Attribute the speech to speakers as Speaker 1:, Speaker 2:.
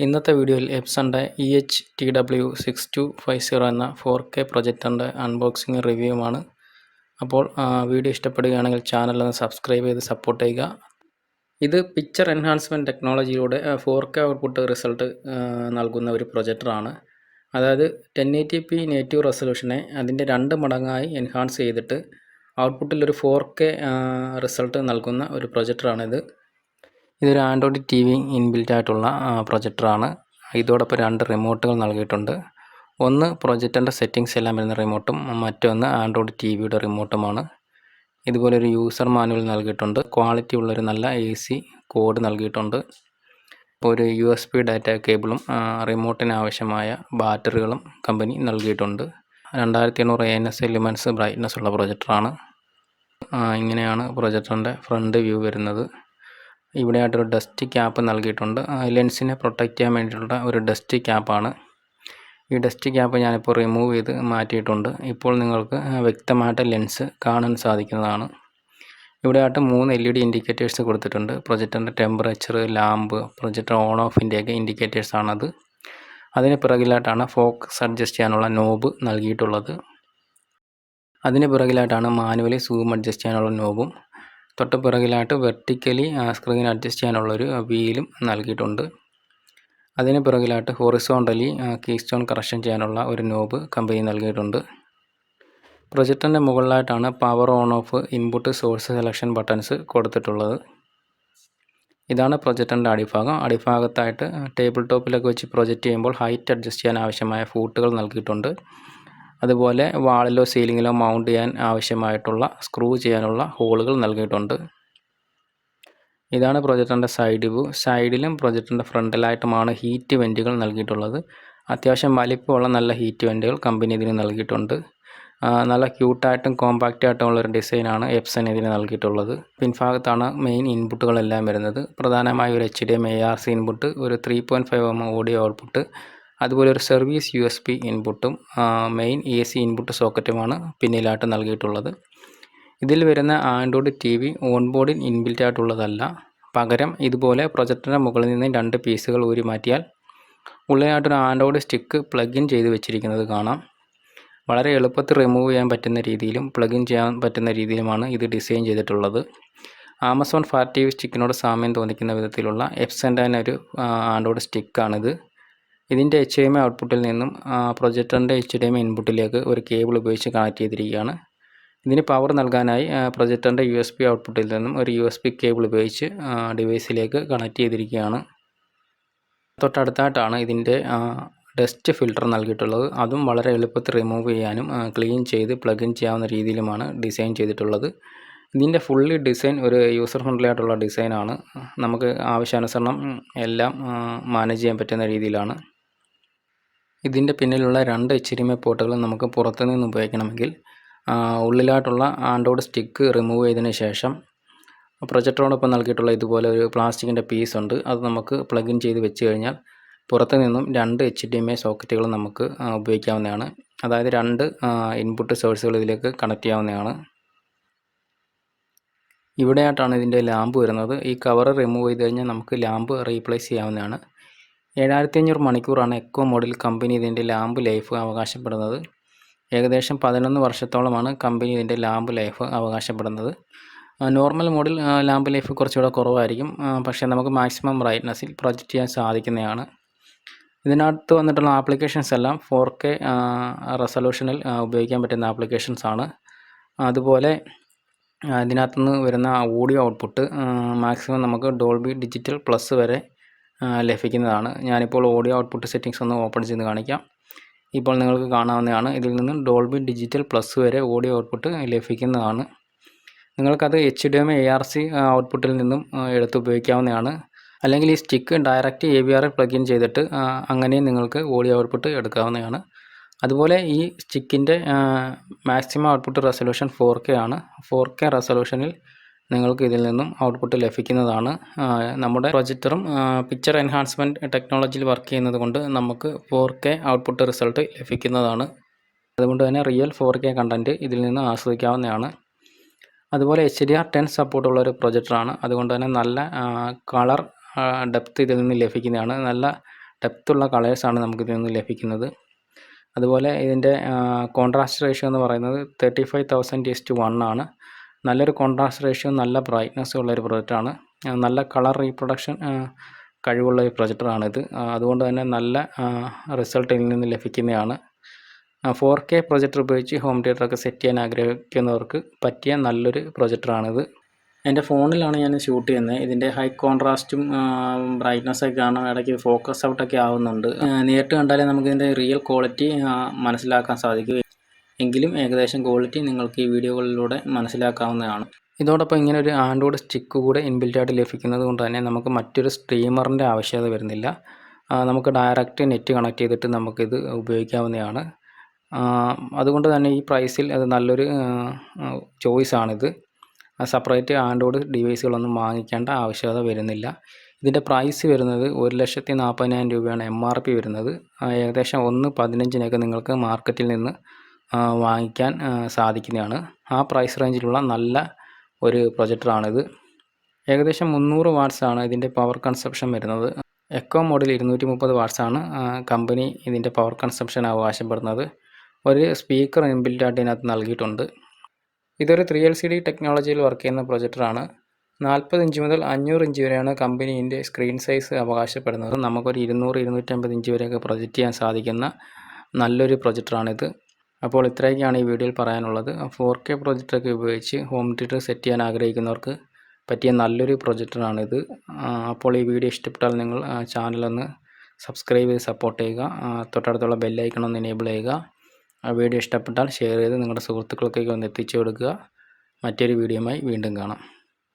Speaker 1: ഇന്നത്തെ വീഡിയോയിൽ എപ്സണിൻ്റെ EH-TW6250 എന്ന 4K പ്രൊജക്ടറിൻ്റെ അൺബോക്സിങ് റിവ്യൂമാണ്. അപ്പോൾ വീഡിയോ ഇഷ്ടപ്പെടുകയാണെങ്കിൽ ചാനലൊന്ന് സബ്സ്ക്രൈബ് ചെയ്ത് സപ്പോർട്ട് ചെയ്യുക. ഇത് പിക്ചർ എൻഹാൻസ്മെൻറ്റ് ടെക്നോളജിയിലൂടെ 4K ഔട്ട്പുട്ട് റിസൾട്ട് നൽകുന്ന ഒരു പ്രൊജക്ടറാണ്. അതായത് 1080p നേറ്റീവ് റെസൊല്യൂഷനെ അതിൻ്റെ 2 മടങ്ങായി എൻഹാൻസ് ചെയ്തിട്ട് ഔട്ട്പുട്ടിൽ ഒരു 4K റിസൾട്ട് നൽകുന്ന ഒരു പ്രൊജക്ടറാണിത്. ഇതൊരു ആൻഡ്രോയിഡ് TV ഇൻബിൽറ്റ് ആയിട്ടുള്ള പ്രൊജക്ടറാണ്. ഇതോടൊപ്പം 2 റിമോട്ടുകൾ നൽകിയിട്ടുണ്ട്. ഒന്ന് പ്രൊജക്ടറിൻ്റെ സെറ്റിങ്സ് എല്ലാം വരുന്ന റിമോട്ടും മറ്റൊന്ന് ആൻഡ്രോയിഡ് TVയുടെ റിമോട്ടുമാണ്. ഇതുപോലെ ഒരു യൂസർ മാനുവൽ നൽകിയിട്ടുണ്ട്. ക്വാളിറ്റി ഉള്ളൊരു നല്ല AC കോഡ് നൽകിയിട്ടുണ്ട്. ഇപ്പോൾ ഒരു USB ഡാറ്റ കേബിളും റിമോട്ടിന് ആവശ്യമായ ബാറ്ററികളും കമ്പനി നൽകിയിട്ടുണ്ട്. 2800 ANS ലുമൻസ് ബ്രൈറ്റ്നസ് ഉള്ള പ്രൊജക്ടറാണ്. ഇങ്ങനെയാണ് പ്രൊജക്ടറിൻ്റെ ഫ്രണ്ട് വ്യൂ വരുന്നത്. ഇവിടെയായിട്ടൊരു ഡസ്റ്റ് ക്യാപ്പ് നൽകിയിട്ടുണ്ട്. ലെൻസിനെ പ്രൊട്ടക്റ്റ് ചെയ്യാൻ വേണ്ടിയിട്ടുള്ള ഒരു ഡസ്റ്റ് ക്യാപ്പാണ്. ഈ ഡസ്റ്റ് ക്യാപ്പ് ഞാനിപ്പോൾ റിമൂവ് ചെയ്ത് മാറ്റിയിട്ടുണ്ട്. ഇപ്പോൾ നിങ്ങൾക്ക് വ്യക്തമായിട്ട് ലെൻസ് കാണാൻ സാധിക്കുന്നതാണ്. ഇവിടെയായിട്ട് 3 LED ഇൻഡിക്കേറ്റേഴ്സ് കൊടുത്തിട്ടുണ്ട്. പ്രൊജക്ടറിൻ്റെ ടെമ്പറേച്ചർ, ലാമ്പ്, പ്രൊജക്ടർ ഓൺ ഓഫിൻ്റെയൊക്കെ ഇൻഡിക്കേറ്റേഴ്സാണത്. അതിന് പിറകിലായിട്ടാണ് ഫോക്കസ് അഡ്ജസ്റ്റ് ചെയ്യാനുള്ള നോബ് നൽകിയിട്ടുള്ളത്. അതിന് പിറകിലായിട്ടാണ് മാനുവലി സൂം അഡ്ജസ്റ്റ് ചെയ്യാനുള്ള നോബും. തൊട്ട് പിറകിലായിട്ട് വെർട്ടിക്കലി സ്ക്രീൻ അഡ്ജസ്റ്റ് ചെയ്യാനുള്ളൊരു വീലും നൽകിയിട്ടുണ്ട്. അതിന് പിറകിലായിട്ട് ഹൊറിസോണ്ടലി കീസ്റ്റോൺ കറക്ഷൻ ചെയ്യാനുള്ള ഒരു നോബ് കമ്പനി നൽകിയിട്ടുണ്ട്. പ്രൊജക്ടറിൻ്റെ മുകളിലായിട്ടാണ് power on off, input, source selection buttons കൊടുത്തിട്ടുള്ളത്. ഇതാണ് പ്രൊജക്ടറിൻ്റെ അടിഭാഗം. അടിഭാഗത്തായിട്ട് ടേബിൾ ടോപ്പിലൊക്കെ വെച്ച് പ്രൊജക്റ്റ് ചെയ്യുമ്പോൾ ഹൈറ്റ് അഡ്ജസ്റ്റ് ചെയ്യാൻ ആവശ്യമായ ഫൂട്ടുകൾ നൽകിയിട്ടുണ്ട്. അതുപോലെ വാളിലോ സീലിങ്ങിലോ മൗണ്ട് ചെയ്യാൻ ആവശ്യമായിട്ടുള്ള സ്ക്രൂ ചെയ്യാനുള്ള ഹോളുകൾ നൽകിയിട്ടുണ്ട്. ഇതാണ് പ്രൊജക്ടറിൻ്റെ സൈഡ് വ്യൂ. സൈഡിലും പ്രൊജക്ടറിൻ്റെ ഫ്രണ്ടിലായിട്ടുമാണ് ഹീറ്റ് വെൻറ്റുകൾ നൽകിയിട്ടുള്ളത്. അത്യാവശ്യം വലിപ്പമുള്ള നല്ല ഹീറ്റ് വെൻറ്റുകൾ കമ്പനി ഇതിന് നൽകിയിട്ടുണ്ട്. നല്ല ക്യൂട്ടായിട്ടും കോമ്പാക്റ്റായിട്ടും ഉള്ളൊരു ഡിസൈനാണ് എപ്സൺ ഇതിന് നൽകിയിട്ടുള്ളത്. പിൻഭാഗത്താണ് മെയിൻ ഇൻപുട്ടുകളെല്ലാം വരുന്നത്. പ്രധാനമായും ഒരു HDMI ARC ഇൻപുട്ട്, ഒരു 3.5mm ഓഡിയോ ഔട്ട്പുട്ട്, അതുപോലെ ഒരു സർവീസ് USB ഇൻപുട്ടും മെയിൻ AC ഇൻപുട്ട് സോക്കറ്റുമാണ് പിന്നിലായിട്ട് നൽകിയിട്ടുള്ളത്. ഇതിൽ വരുന്ന ആൻഡ്രോയിഡ് TV ഓൺബോർഡിൽ ഇൻബിൽറ്റ് ആയിട്ടുള്ളതല്ല. പകരം ഇതുപോലെ പ്രൊജക്ടറിൻ്റെ മുകളിൽ നിന്ന് 2 പീസുകൾ ഊരി മാറ്റിയാൽ ഉള്ളിലായിട്ടൊരു ആൻഡ്രോയിഡ് സ്റ്റിക്ക് പ്ലഗ് ഇൻ ചെയ്ത് വെച്ചിരിക്കുന്നത് കാണാം. വളരെ എളുപ്പത്തിൽ റിമൂവ് ചെയ്യാൻ പറ്റുന്ന രീതിയിലും പ്ലഗ് ഇൻ ചെയ്യാൻ പറ്റുന്ന രീതിയിലുമാണ് ഇത് ഡിസൈൻ ചെയ്തിട്ടുള്ളത്. ആമസോൺ ഫയർ TV സ്റ്റിക്കിനോട് സാമ്യം തോന്നിക്കുന്ന വിധത്തിലുള്ള എപ്സൻ്റെ തന്നെ ഒരു ആൻഡ്രോയിഡ് സ്റ്റിക്കാണിത്. ഇതിൻ്റെ HDMI ഔട്ട്പുട്ടിൽ നിന്നും പ്രൊജക്ടറിൻ്റെ HDMI ഇൻപുട്ടിലേക്ക് ഒരു കേബിൾ ഉപയോഗിച്ച് കണക്ട് ചെയ്തിരിക്കുകയാണ്. ഇതിന് പവർ നൽകാനായി പ്രൊജക്ടറിൻ്റെ USB ഔട്ട്പുട്ടിൽ നിന്നും ഒരു USB കേബിൾ ഉപയോഗിച്ച് ഡിവൈസിലേക്ക് കണക്ട് ചെയ്തിരിക്കുകയാണ്. തൊട്ടടുത്തായിട്ടാണ് ഇതിൻ്റെ ഡസ്റ്റ് ഫിൽട്ടർ നൽകിയിട്ടുള്ളത്. അതും വളരെ എളുപ്പത്തിൽ റിമൂവ് ചെയ്യാനും ക്ലീൻ ചെയ്ത് പ്ലഗ് ഇൻ ചെയ്യാവുന്ന രീതിയിലുമാണ് ഡിസൈൻ ചെയ്തിട്ടുള്ളത്. ഇതിൻ്റെ ഫുള്ളി ഡിസൈൻ ഒരു യൂസർ ഫ്രണ്ട്ലി ആയിട്ടുള്ള ഡിസൈനാണ്. നമുക്ക് ആവശ്യാനുസരണം എല്ലാം മാനേജ് ചെയ്യാൻ പറ്റുന്ന രീതിയിലാണ്. ഇതിൻ്റെ പിന്നിലുള്ള 2 HDMI പോർട്ടുകൾ നമുക്ക് പുറത്തുനിന്ന് ഉപയോഗിക്കണമെങ്കിൽ ഉള്ളിലായിട്ടുള്ള ആൻഡ്രോയിഡ് സ്റ്റിക്ക് റിമൂവ് ചെയ്തതിന് ശേഷം പ്രൊജക്ടറോടൊപ്പം നൽകിയിട്ടുള്ള ഇതുപോലെ ഒരു പ്ലാസ്റ്റിക്കിൻ്റെ പീസ് ഉണ്ട്. അത് നമുക്ക് പ്ലഗ് ഇൻ ചെയ്ത് വെച്ച് കഴിഞ്ഞാൽ പുറത്തു നിന്നും 2 HDMI സോക്കറ്റുകൾ നമുക്ക് ഉപയോഗിക്കാവുന്നതാണ്. അതായത് 2 ഇൻപുട്ട് സോഴ്സുകൾ ഇതിലേക്ക് കണക്ട് ചെയ്യാവുന്നതാണ്. ഇവിടെയായിട്ടാണ് ഇതിൻ്റെ ലാമ്പ് വരുന്നത്. ഈ കവർ റിമൂവ് ചെയ്ത് കഴിഞ്ഞാൽ നമുക്ക് ലാമ്പ് റീപ്ലേസ് ചെയ്യാവുന്നതാണ്. 7500 മണിക്കൂറാണ് എക്കോ മോഡിൽ കമ്പനി ഇതിൻ്റെ ലാമ്പ് ലൈഫ് അവകാശപ്പെടുന്നത്. ഏകദേശം 11 വർഷത്തോളമാണ് കമ്പനി ഇതിൻ്റെ ലാമ്പ് ലൈഫ് അവകാശപ്പെടുന്നത്. നോർമൽ മോഡിൽ ലാമ്പ് ലൈഫ് കുറച്ചുകൂടെ കുറവായിരിക്കും. പക്ഷേ നമുക്ക് മാക്സിമം ബ്രൈറ്റ്നസ്സിൽ പ്രൊജക്റ്റ് ചെയ്യാൻ സാധിക്കുന്നതാണ്. ഇതിനകത്ത് വന്നിട്ടുള്ള ആപ്ലിക്കേഷൻസ് എല്ലാം 4K റെസൊല്യൂഷനിൽ ഉപയോഗിക്കാൻ പറ്റുന്ന ആപ്ലിക്കേഷൻസാണ്. അതുപോലെ ഇതിനകത്തുനിന്ന് വരുന്ന ഓഡിയോ ഔട്ട്പുട്ട് മാക്സിമം നമുക്ക് ഡോൾബി ഡിജിറ്റൽ പ്ലസ് വരെ ലഭിക്കുന്നതാണ്. ഞാനിപ്പോൾ ഓഡിയോ ഔട്ട്പുട്ട് സെറ്റിങ്സ് ഒന്ന് ഓപ്പൺ ചെയ്ത് കാണിക്കാം. ഇപ്പോൾ നിങ്ങൾക്ക് കാണാവുന്നതാണ്. ഇതിൽ നിന്ന് ഡോൾബി ഡിജിറ്റൽ പ്ലസ് വരെ ഓഡിയോ ഔട്ട്പുട്ട് ലഭിക്കുന്നതാണ്. നിങ്ങൾക്കത് HDMI ARC ഔട്ട്പുട്ടിൽ നിന്നും എടുത്ത് ഉപയോഗിക്കാവുന്നതാണ്. അല്ലെങ്കിൽ ഈ സ്റ്റിക്ക് ഡയറക്റ്റ് AVRൽ പ്ലഗ് ഇൻ ചെയ്തിട്ട് അങ്ങനെ നിങ്ങൾക്ക് ഓഡിയോ ഔട്ട്പുട്ട് എടുക്കാവുന്നതാണ്. അതുപോലെ ഈ സ്റ്റിക്കിൻ്റെ മാക്സിമം ഔട്ട്പുട്ട് റെസൊല്യൂഷൻ 4K ആണ്. 4K റെസൊല്യൂഷനിൽ നിങ്ങൾക്ക് ഇതിൽ നിന്നും ഔട്ട്പുട്ട് ലഭിക്കുന്നതാണ്. നമ്മുടെ പ്രൊജക്ടറും പിക്ചർ എൻഹാൻസ്മെൻറ്റ് ടെക്നോളജിയിൽ വർക്ക് ചെയ്യുന്നത് കൊണ്ട് നമുക്ക് 4K ഔട്ട്പുട്ട് റിസൾട്ട് ലഭിക്കുന്നതാണ്. അതുകൊണ്ട് തന്നെ റിയൽ 4K കണ്ടൻറ്റ് ഇതിൽ നിന്ന് ആസ്വദിക്കാവുന്നതാണ്. അതുപോലെ HDR10 സപ്പോർട്ടുള്ളൊരു പ്രൊജക്ടറാണ്. അതുകൊണ്ട് തന്നെ നല്ല കളർ ഡെപ്ത് ഇതിൽ നിന്ന് ലഭിക്കുന്നതാണ്. നല്ല ഡെപ്തുള്ള കളേഴ്സാണ് നമുക്കിതിൽ നിന്ന് ലഭിക്കുന്നത്. അതുപോലെ ഇതിൻ്റെ കോൺട്രാസ്റ്റ് റേഷ്യോ എന്ന് പറയുന്നത് 35,000:1 ആണ്. നല്ലൊരു കോൺട്രാസ്റ്റ് റേഷ്യോ, നല്ല ബ്രൈറ്റ്നസ് ഉള്ളൊരു പ്രൊജക്റ്റാണ്. നല്ല കളർ റീപ്രൊഡക്ഷൻ കഴിവുള്ള ഒരു പ്രൊജക്ടറാണിത്. അതുകൊണ്ട് തന്നെ നല്ല റിസൾട്ട് ഇതിൽ നിന്ന് ലഭിക്കുന്നതാണ്. 4K പ്രൊജക്ടർ ഉപയോഗിച്ച് ഹോം തിയേറ്ററൊക്കെ സെറ്റ് ചെയ്യാൻ ആഗ്രഹിക്കുന്നവർക്ക് പറ്റിയ നല്ലൊരു പ്രൊജക്ടറാണിത്. എൻ്റെ ഫോണിലാണ് ഞാൻ ഷൂട്ട് ചെയ്യുന്നത്. ഇതിൻ്റെ ഹൈ കോൺട്രാസ്റ്റും ബ്രൈറ്റ്നസ്സൊക്കെ കാരണം ഇടയ്ക്ക് ഫോക്കസ് ഔട്ടൊക്കെ ആവുന്നുണ്ട്. നേരിട്ട് കണ്ടാലേ നമുക്കിതിൻ്റെ റിയൽ ക്വാളിറ്റി മനസ്സിലാക്കാൻ സാധിക്കും. എങ്കിലും ഏകദേശം ക്വാളിറ്റി നിങ്ങൾക്ക് ഈ വീഡിയോകളിലൂടെ മനസ്സിലാക്കാവുന്നതാണ്. ഇതോടൊപ്പം ഇങ്ങനെ ഒരു ആൻഡ്രോയിഡ് സ്റ്റിക്ക് കൂടെ ഇൻബിൽറ്റായിട്ട് ലഭിക്കുന്നത് കൊണ്ട് തന്നെ നമുക്ക് മറ്റൊരു സ്ട്രീമറിൻ്റെ ആവശ്യകത വരുന്നില്ല. നമുക്ക് ഡയറക്റ്റ് നെറ്റ് കണക്ട് ചെയ്തിട്ട് നമുക്കിത് ഉപയോഗിക്കാവുന്നതാണ്. അതുകൊണ്ട് തന്നെ ഈ പ്രൈസിൽ അത് നല്ലൊരു ചോയ്സാണിത്. സെപ്പറേറ്റ് ആൻഡ്രോയിഡ് ഡിവൈസുകളൊന്നും വാങ്ങിക്കേണ്ട ആവശ്യകത വരുന്നില്ല. ഇതിൻ്റെ പ്രൈസ് വരുന്നത് 1,40,000 രൂപയാണ് MRP വരുന്നത്. ഏകദേശം 1,15-നൊക്കെ നിങ്ങൾക്ക് മാർക്കറ്റിൽ നിന്ന് വാങ്ങിക്കാൻ സാധിക്കുന്നതാണ്. ആ പ്രൈസ് റേഞ്ചിലുള്ള നല്ല ഒരു പ്രൊജക്ടറാണിത്. ഏകദേശം 300 വാട്ട്സാണ് ഇതിൻ്റെ പവർ കൺസപ്ഷൻ വരുന്നത്. എക്കോ മോഡിൽ 230 വാട്ട്സാണ് കമ്പനി ഇതിൻ്റെ പവർ കൺസപ്ഷൻ അവകാശപ്പെടുന്നത്. ഒരു സ്പീക്കർ ഇൻബിൽറ്റായിട്ട് ഇതിനകത്ത് നൽകിയിട്ടുണ്ട്. ഇതൊരു 3LCD ടെക്നോളജിയിൽ വർക്ക് ചെയ്യുന്ന പ്രൊജക്ടറാണ്. 40 ഇഞ്ച് മുതൽ 500 ഇഞ്ച് വരെയാണ് കമ്പനി ഇതിൻ്റെ സ്ക്രീൻ സൈസ് അവകാശപ്പെടുന്നത്. നമുക്കൊരു 200-250 ഇഞ്ച് വരെയൊക്കെ പ്രൊജക്റ്റ് ചെയ്യാൻ സാധിക്കുന്ന നല്ലൊരു പ്രൊജക്ടറാണിത്. അപ്പോൾ ഇത്രയൊക്കെയാണ് ഈ വീഡിയോയിൽ പറയാനുള്ളത്. 4K പ്രൊജക്ടറൊക്കെ ഉപയോഗിച്ച് ഹോം തിയേറ്റർ സെറ്റ് ചെയ്യാൻ ആഗ്രഹിക്കുന്നവർക്ക് പറ്റിയ നല്ലൊരു പ്രൊജക്ടറാണിത്. അപ്പോൾ ഈ വീഡിയോ ഇഷ്ടപ്പെട്ടാൽ നിങ്ങൾ ചാനലൊന്ന് സബ്സ്ക്രൈബ് ചെയ്ത് സപ്പോർട്ട് ചെയ്യുക. തൊട്ടടുത്തുള്ള ബെല്ലൈക്കൺ ഒന്ന് എനേബിൾ ചെയ്യുക. വീഡിയോ ഇഷ്ടപ്പെട്ടാൽ ഷെയർ ചെയ്ത് നിങ്ങളുടെ സുഹൃത്തുക്കൾക്കൊക്കെ ഒന്ന് എത്തിച്ചു കൊടുക്കുക. മറ്റൊരു വീഡിയോയുമായി വീണ്ടും കാണാം.